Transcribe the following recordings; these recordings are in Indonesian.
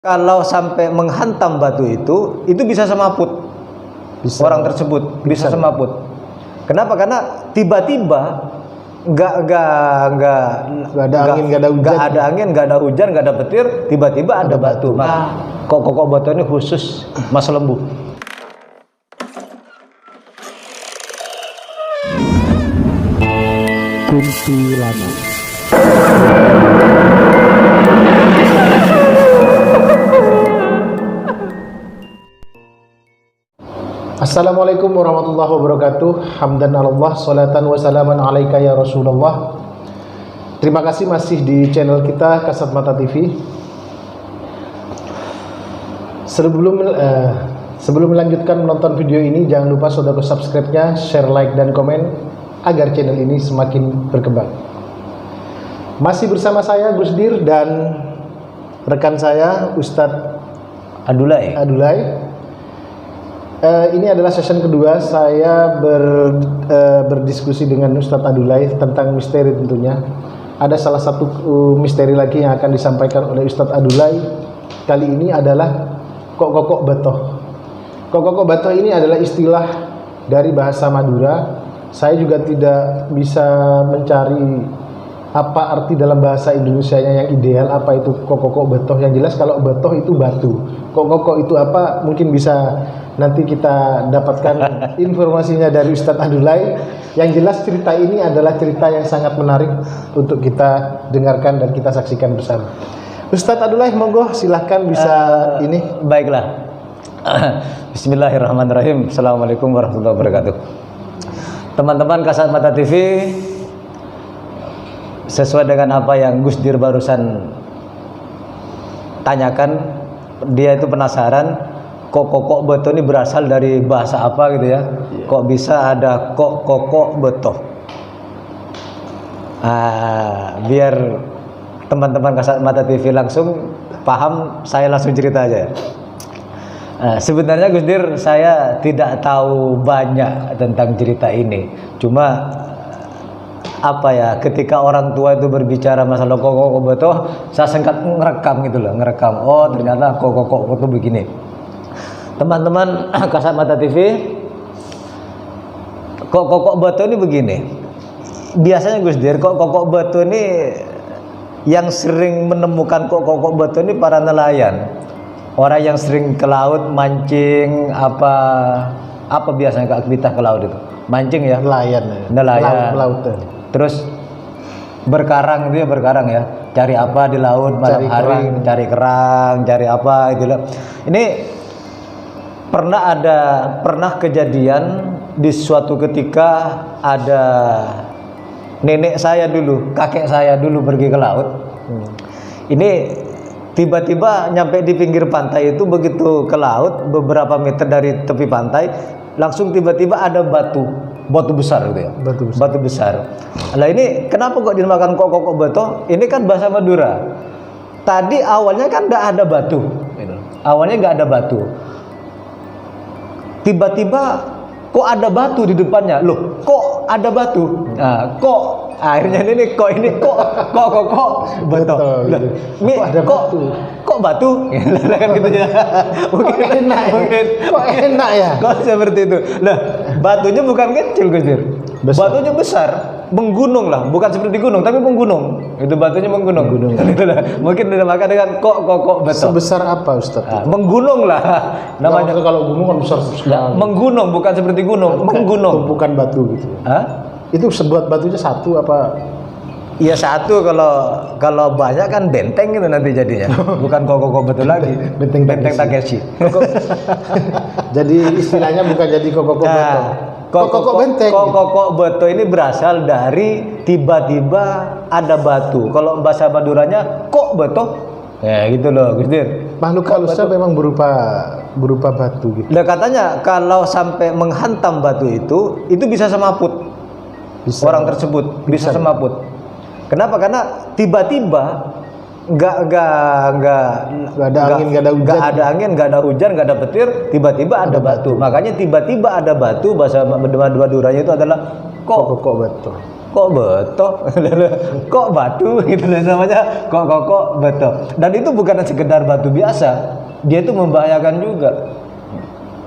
Kalau sampai menghantam batu itu bisa semaput. Orang tersebut bisa semaput. Kenapa? Karena tiba-tiba nggak ada angin, nggak ada hujan, nggak ada petir, tiba-tiba ada batu. Maka kokok batu ini khusus Mas Lembu. Kuntilanak. Assalamualaikum warahmatullahi wabarakatuh. Hamdan Allah, salatan wa salaman alaika ya Rasulullah. Terima kasih masih di channel kita Kasat Mata TV. Sebelum melanjutkan menonton video ini, jangan lupa saudara subscribe-nya, share, like, dan komen agar channel ini semakin berkembang. Masih bersama saya Gus Dir dan rekan saya Ustadz Adulay. Ini adalah session kedua saya berdiskusi dengan Ustadz Adulay tentang misteri tentunya. Ada salah satu misteri lagi yang akan disampaikan oleh Ustadz Adulay. Kali ini adalah kokok betoh. Kokok betoh ini adalah istilah dari bahasa Madura. Saya juga tidak bisa mencari apa arti dalam bahasa Indonesianya yang ideal, apa itu kokok betoh. Yang jelas kalau betoh itu batu, kokok itu apa, mungkin bisa nanti kita dapatkan informasinya dari Ustadz Adulay. Yang jelas cerita ini adalah cerita yang sangat menarik untuk kita dengarkan dan kita saksikan bersama. Ustadz Adulay, monggo silahkan bisa ini. Baiklah. Bismillahirrahmanirrahim. Assalamualaikum warahmatullahi wabarakatuh. Teman-teman Kasat Mata TV, sesuai dengan apa yang Gus Dir barusan tanyakan, dia itu penasaran kok kokok betoh ini berasal dari bahasa apa gitu ya. Kok bisa ada kokok betoh. Biar teman-teman Kasat Mata TV langsung paham, saya langsung cerita aja. Sebenarnya Gus Dir, saya tidak tahu banyak tentang cerita ini. Cuma apa ya, ketika orang tua itu berbicara masalah kokok betoh, saya sengkat ngerekam gitu loh, ngerekam. Oh, ternyata kokok betoh begini. Teman-teman Kasat Mata TV, kokok betoh ini begini. Biasanya Gus Dir, kokok betoh ini yang sering menemukan kokok betoh ini para nelayan. Orang yang sering ke laut mancing, apa biasanya aktivitas ke laut itu? Mancing ya? Nelayan. Laut. Terus berkarang itu ya, berkarang ya. Cari apa di laut malam hari, cari kerang, cari apa gitu loh. Ini pernah kejadian di suatu ketika ada nenek saya dulu, kakek saya dulu pergi ke laut. Ini tiba-tiba nyampe di pinggir pantai itu, begitu ke laut beberapa meter dari tepi pantai, langsung tiba-tiba ada batu besar gitu ya. Batu besar. Nah, ini kenapa kok dinamakan kokok betoh? Ini kan bahasa Madura. Tadi awalnya kan nggak ada batu. Awalnya nggak ada batu. Tiba-tiba kok ada batu di depannya. Loh, kok ada batu? Nah, kok akhirnya ini kok betoh. Kok batu? Kan gitu ya. Mungkin enak ya. Kok seperti itu. Nah, batunya bukan kecil, Gus Dir. Batunya besar, menggunung lah, bukan seperti gunung tapi menggunung. Itu batunya menggunung. Mungkin dinamakan dengan kokok betoh. Sebesar apa, Ustaz? Menggunung lah namanya. Kalau gunung kan besar sekali. Menggunung, bukan seperti gunung, menggunung. Bukan batu gitu. Itu sebuah batunya satu apa? Iya, satu. Kalau banyak kan benteng gitu nanti jadinya. Bukan kokok betoh lagi. Benteng Takeshi. Jadi istilahnya bukan jadi kokok betoh. Kokok benteng. Kokok betoh ini berasal dari tiba-tiba ada batu. Kalau bahasa Maduranya kok betoh. Ya gitu loh, Gus Dir. Makhluk halusnya memang berupa batu gitu. Nah, katanya kalau sampai menghantam batu itu bisa semaput. Orang tersebut bisa semaput. Kenapa? Karena tiba-tiba nggak ada angin, nggak ada hujan, nggak ada petir, tiba-tiba ada batu. Makanya tiba-tiba ada batu, bahasa Maduranya itu adalah kokok betoh. kok beto, kok batu gitu namanya, kok beto. Dan itu bukan sekedar batu biasa, dia itu membahayakan juga.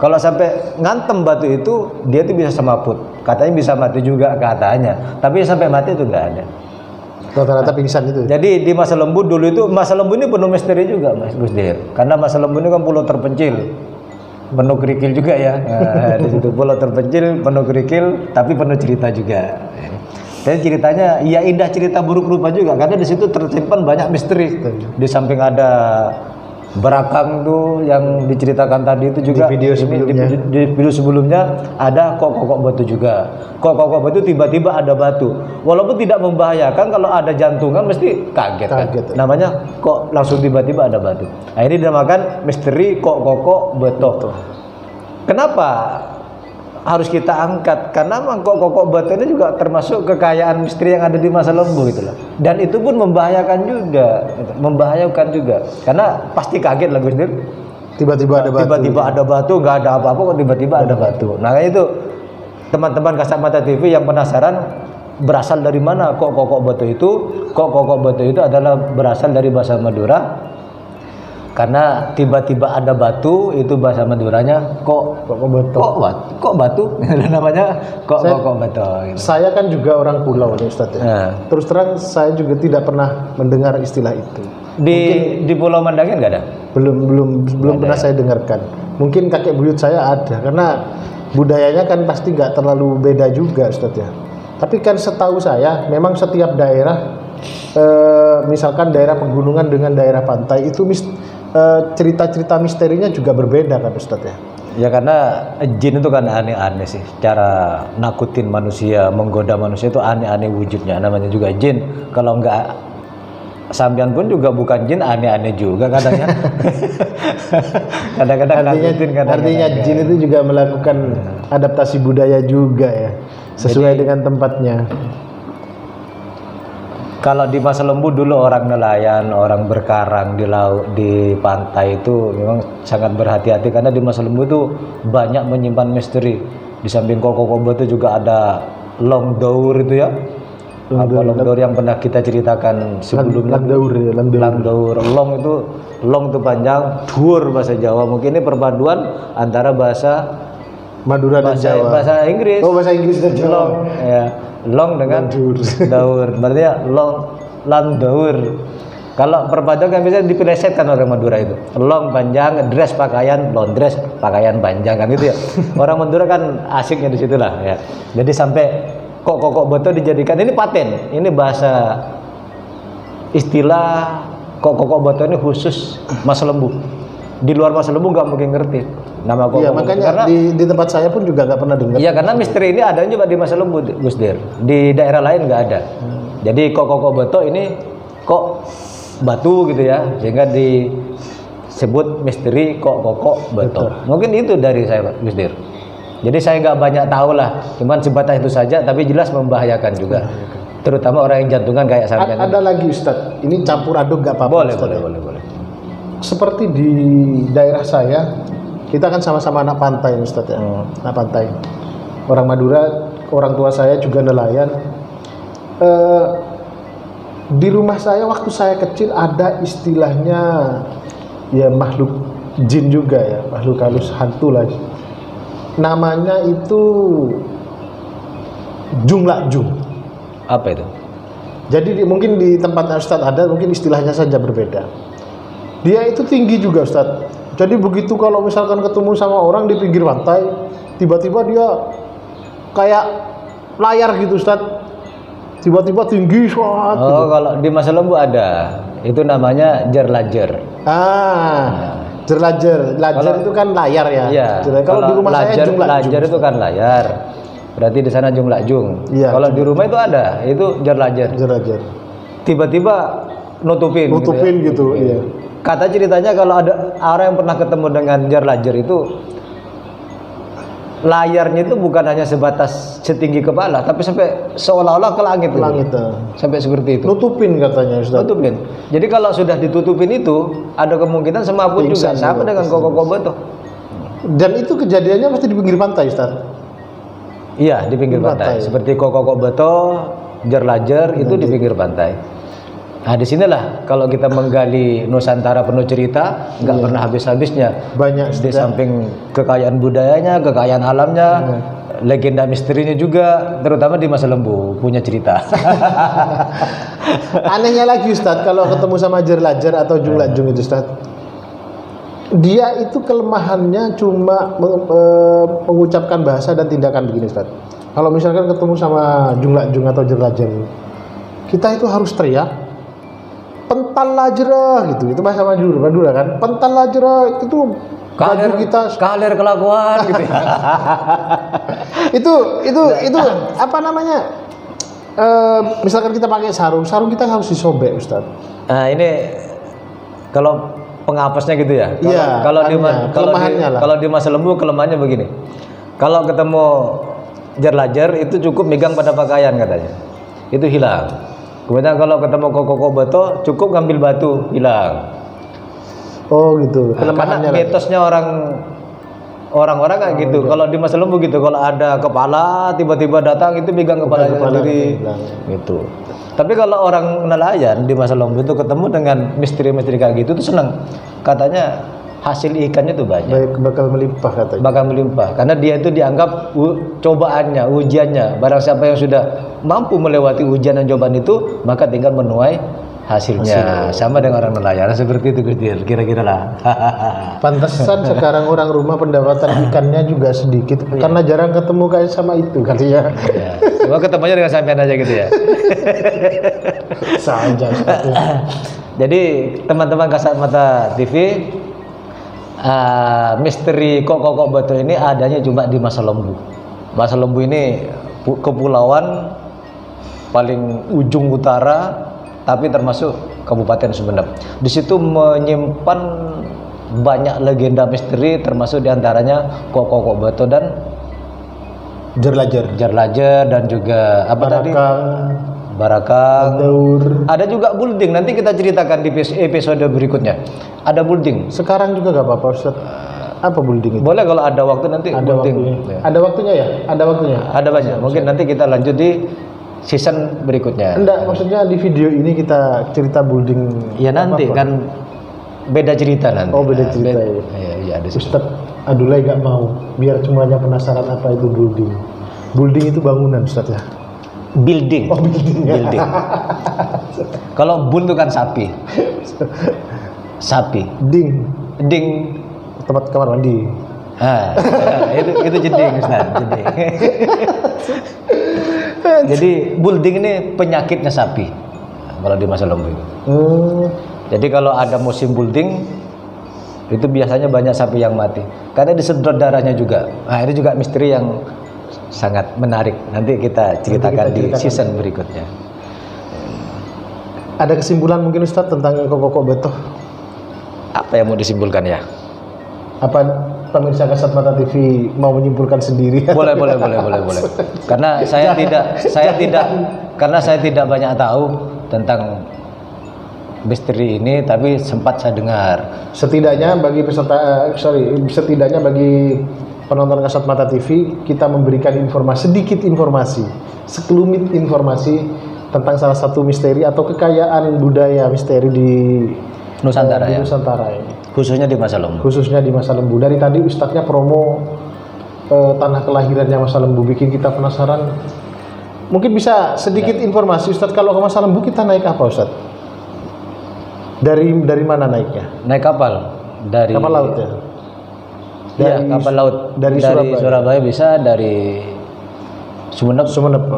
Kalau sampai ngantem batu itu, dia itu bisa semaput. Katanya bisa mati juga katanya, tapi sampai mati itu nggak ada. Rata-rata pingsan itu. Jadi di Masa Lembu dulu itu, Masa Lembu ini penuh misteri juga Mas Gusdir, karena Masa Lembu ini kan pulau terpencil, penuh kerikil juga ya. Nah, di situ pulau terpencil, penuh kerikil, tapi penuh cerita juga. Dan ceritanya ya indah, cerita buruk rupa juga, karena di situ tersimpan banyak misteri. Di samping ada Berakang tuh yang diceritakan tadi itu juga di video sebelumnya, di video sebelumnya ada kok batu juga. Kok batu tiba-tiba ada batu. Walaupun tidak membahayakan, kalau ada jantungan mesti kaget kan. Namanya kok langsung tiba-tiba ada batu. Nah, ini dinamakan misteri kok batu. Kenapa harus kita angkat? Karena memang kok batu ini juga termasuk kekayaan misteri yang ada di Masa Lembu gitu loh. Dan itu pun membahayakan juga, karena pasti kaget lah Gus Dir. Tiba-tiba ada batu, nggak ada apa-apa kok tiba-tiba ada batu. Nah itu teman-teman Kasat Mata TV yang penasaran berasal dari mana kok batu itu? Kok batu itu adalah berasal dari bahasa Madura. Karena tiba-tiba ada batu, itu bahasa Maduranya kok batu namanya kok batu gitu. Saya kan juga orang pulau nih Ustaz ya. Nah. Terus terang saya juga tidak pernah mendengar istilah itu. Di Pulau Mandangin nggak ada? Belum pernah saya dengarkan. Mungkin kakek buyut saya ada, karena budayanya kan pasti nggak terlalu beda juga Ustaz ya. Tapi kan setahu saya memang setiap daerah, misalkan daerah pegunungan dengan daerah pantai itu cerita-cerita misterinya juga berbeda kan Ustadz ya? Ya karena jin itu kan aneh-aneh sih, cara nakutin manusia, menggoda manusia itu aneh-aneh wujudnya, namanya juga jin. Kalau enggak sampean pun juga bukan jin, aneh-aneh juga katanya. Kadang-kadang artinya jin itu juga melakukan adaptasi budaya juga ya, sesuai dengan tempatnya. Kalau di Masa Lembu dulu orang nelayan, orang berkarang di laut, di pantai itu memang sangat berhati-hati, karena di Masa Lembu itu banyak menyimpan misteri. Di samping kok itu juga ada long daur itu ya. Long daur yang pernah kita ceritakan sebelumnya. Lang daur. Long itu panjang, dur bahasa Jawa. Mungkin ini perpaduan antara bahasa Madura dan Jawa. Bahasa Inggris. Oh, bahasa Inggris dan Jawa. Long, ya. Long dengan daur. Berarti ya lang daur. Kalau perpaduan kan bisa dipelesetkan orang Madura itu. Long panjang, dress pakaian, long dress pakaian panjang kan itu ya. Orang Madura kan asiknya di situlah ya. Jadi sampai kok betul dijadikan ini paten. Ini bahasa istilah kok betul ini khusus Masa Lembu. Di luar Masa Lembu nggak mungkin ngerti nama kok. Iya, makanya karena di tempat saya pun juga nggak pernah dengar. Iya, karena misteri ini ada juga di Masa Lembu, Gus Dir. Di daerah lain nggak ada. Jadi kok beto ini kok batu gitu ya, sehingga disebut misteri kok beto. Mungkin itu dari saya, Gus Dir. Jadi saya nggak banyak tahu lah, cuman sebatas itu saja, tapi jelas membahayakan juga. Terutama orang yang jantungan kayak saya. Ada lagi Ustadz, ini campur aduk nggak apa-apa. Boleh. Seperti di daerah saya, kita kan sama-sama anak pantai Ustadz ya, anak pantai. Orang Madura, orang tua saya juga nelayan. Di rumah saya waktu saya kecil ada istilahnya ya makhluk jin juga ya, makhluk halus, hantu lagi. Namanya itu Junglakjung. Apa itu? Jadi mungkin di tempat Ustadz ada, mungkin istilahnya saja berbeda. Dia itu tinggi juga Ustadz. Jadi begitu kalau misalkan ketemu sama orang di pinggir pantai, tiba-tiba dia kayak layar gitu Ustadz. Tiba-tiba tinggi banget. Oh, gitu. Kalau di Masa Lembu ada. Itu namanya jerlajer. Jerlajer. Lajer itu kan layar ya. Iya. Kalau di rumah saya Junglakjung. Lajer itu kan layar. Berarti di sana Junglakjung. Iya. Kalau di rumah itu ada, itu jerlajer. Tiba-tiba nutupin gitu. Iya. Kata ceritanya kalau ada orang yang pernah ketemu dengan jerlajer itu, layarnya itu bukan hanya sebatas setinggi kepala, tapi sampai seolah-olah ke langit. Sampai seperti itu. Nutupin katanya Ustaz. Nutupin. Jadi kalau sudah ditutupin itu, ada kemungkinan semaput juga sama dengan kok beto. Dan itu kejadiannya pasti di pinggir pantai Ustaz. Iya, di pinggir pantai. Seperti kok beto Jer-Lajer itu di pinggir pantai. Nah disinilah kalau kita menggali Nusantara penuh cerita, nggak pernah habis-habisnya. Banyak Di samping kekayaan budayanya, kekayaan alamnya, legenda misterinya juga, terutama di Masa Lembu punya cerita. Anehnya lagi Ustadz, kalau ketemu sama Jer-Lajer atau Junglajung itu Ustadz, dia itu kelemahannya cuma mengucapkan bahasa dan tindakan begini Ustadz. Kalau misalkan ketemu sama Junglajung atau Jer-Lajer, kita itu harus teriak, pental lajrah gitu. Itu bahasa Madura kan. Pental lajrah itu baju kita kalir kelakuan gitu ya. itu apa namanya? Misalkan kita pakai sarung kita harus disobek Ustaz. Nah, ini kalau pengapasnya gitu ya. Iya. Kalau di Masa Lembu kelemahannya begini. Kalau ketemu Jer-Lajer itu cukup megang pada pakaian katanya. Itu hilang. Kemudian kalau ketemu Koko Beto cukup ngambil batu, hilang. Oh gitu. Karena mitosnya orang-orang kayak gitu. Kalau di Masa Lembu gitu, kalau ada kepala tiba-tiba datang itu pegang kepalanya sendiri gitu. Tapi kalau orang nelayan di Masa Lembu itu ketemu dengan misteri-misteri kayak gitu tuh senang. Katanya hasil ikannya tuh banyak. Bakal melimpah katanya. Bakal melimpah karena dia itu dianggap cobaannya, ujiannya. Barang siapa yang sudah mampu melewati ujian dan cobaan itu, maka tinggal menuai hasilnya. Sama dengan orang nelayan seperti itu kira-kira lah. Pantesan sekarang orang rumah pendapatan ikannya juga sedikit karena jarang ketemu kayak sama itu katanya. Ya. Cuma ketemunya dengan sampean aja gitu ya. Saja. Jadi teman-teman Kasat Mata TV, misteri Koko Beto ini adanya cuma di Masa Lembu. Masa Lembu ini kepulauan paling ujung utara, tapi termasuk Kabupaten Sumeneb. Di situ menyimpan banyak legenda misteri, termasuk diantaranya Koko Beto dan Jer-Lajer dan juga apa tadi? Barakang. Ada juga bulding. Nanti kita ceritakan di episode berikutnya. Ada bulding. Sekarang juga gak apa-apa Ustaz. Apa bulding itu? Boleh kalau ada waktu nanti ada bulding. Waktunya. Ada waktunya ya? Ada waktunya? Ada banyak. Mungkin nanti kita lanjut di season berikutnya. Enggak, maksudnya di video ini kita cerita building. Ya nanti kan beda cerita nanti. Oh beda cerita ya. Iya ada. Ustaz Adulai gak mau, biar semuanya penasaran apa itu building. Building itu bangunan Ustaz ya. Building. Oh building. Building. Kalau bul itu kan sapi. Sapi. Ding. Tempat kamar mandi. Itu jeding Ustaz, jeding. Jadi bulding ini penyakitnya sapi kalau di Masa Lembu itu. Jadi kalau ada musim bulding itu biasanya banyak sapi yang mati karena disedot darahnya juga. Nah ini juga misteri yang sangat menarik. Nanti kita ceritakan di season berikutnya. Ada kesimpulan mungkin Ustaz tentang Koko Beto? Apa yang mau disimpulkan ya? Apa pemirsa Kasat Mata TV mau menyimpulkan sendiri? Boleh. Karena saya tidak banyak tahu tentang misteri ini, tapi sempat saya dengar. Setidaknya bagi penonton Kasat Mata TV, kita memberikan sedikit informasi, sekelumit informasi tentang salah satu misteri atau kekayaan budaya misteri di Nusantara ya. Nusantara ini. Khususnya di Masa Lembu. Dari tadi Ustadznya promo tanah kelahirannya Masa Lembu, bikin kita penasaran. Mungkin bisa sedikit informasi Ustadz, kalau ke Masa Lembu kita naik apa Ustadz? Dari mana naiknya? Naik kapal. Dari kapal laut ya? Iya, kapal laut. Dari Surabaya bisa, dari Sumeneb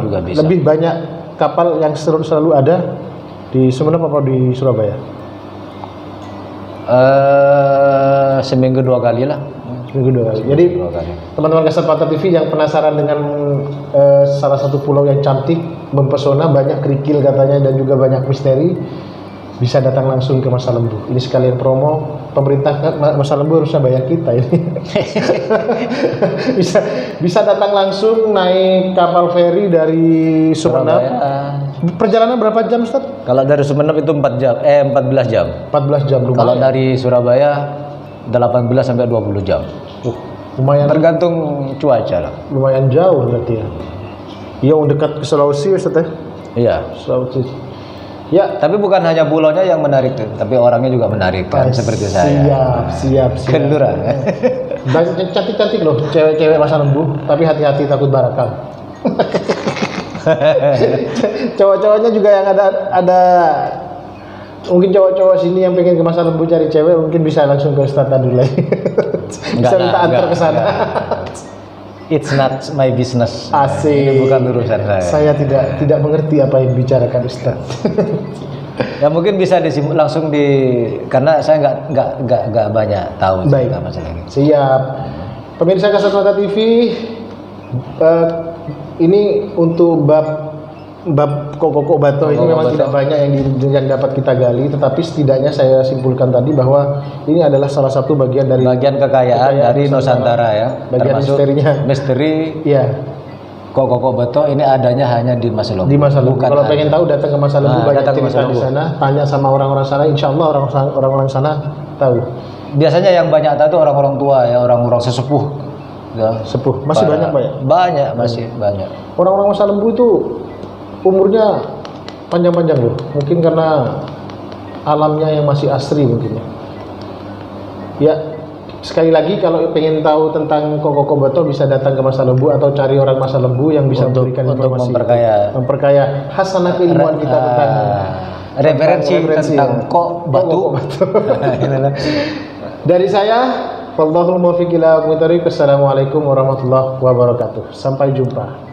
juga bisa. Lebih banyak kapal yang selalu ada di Sumeneb apa di Surabaya? Seminggu 2 kali lah. Jadi teman-teman Kasat Mata TV yang penasaran dengan salah satu pulau yang cantik, mempesona, banyak kerikil katanya dan juga banyak misteri, bisa datang langsung ke Masa Lembu. Ini sekalian promo, pemerintah Masa Lembu harusnya bayar kita ini. bisa datang langsung naik kapal feri dari Sumeneb. Perjalanan berapa jam Ustaz? Kalau dari Sumeneb itu 14 jam. 14 jam lumayan. Kalau dari Surabaya 18 sampai 20 jam. Lumayan. Tergantung cuaca lah. Lumayan jauh berarti ya. Yang dekat ke Sulawesi Ustaz ya? Iya. Sulawesi. Ya, Tapi bukan hanya pulaunya yang menarik, tapi orangnya juga menarik kan, seperti saya. Siap. Kendura. Banyak cantik-cantik loh cewek-cewek Masa Lembu, tapi hati-hati takut barakal. Cowok-cowoknya juga yang ada mungkin cowok-cowok sini yang pengen ke Masa Lembu cari cewek mungkin bisa langsung ke Ustadz Adulai. Bisa minta antar ke sana. It's not my business. Asik. Ini bukan urusan saya. Saya tidak mengerti apa yang dibicarakan Ustadz. Ya mungkin bisa langsung karena saya nggak banyak tahu Baik. tentang masalah ini. Siap. Pemirsa Kasat Mata TV, ini untuk bab Koko Bato ini memang tidak banyak yang dapat kita gali, tetapi setidaknya saya simpulkan tadi bahwa ini adalah salah satu bagian kekayaan dari Nusantara ya, bagian termasuk misterinya. misteri Iya. Koko Bato ini adanya hanya di Masa Lembu. Di Masa Lembu. Bukan Kalau pengen tahu datang ke Masa Lembu, banyak datang ke cerita Masa di Lembu. sana. Tanya sama orang-orang sana, insya Allah orang-orang sana tahu. Biasanya yang banyak tahu itu orang-orang tua ya, orang-orang sesepuh. Ya. Sepuh. Masih banyak Pak ya? Banyak, masih banyak. Orang-orang Masa Lembu itu umurnya panjang-panjang loh. Mungkin karena alamnya yang masih asri mungkin ya. Ya, sekali lagi kalau pengen tahu tentang Koko Bato bisa datang ke Masa Lembu atau cari orang Masa Lembu yang bisa memberikan untuk informasi. memperkaya hasanah keilmuan kita tentang referensi tentang ya. Kok Batu. Dari saya, wallahul muwaffiq ila aqwamit thoriq. Assalamualaikum warahmatullahi wabarakatuh. Sampai jumpa.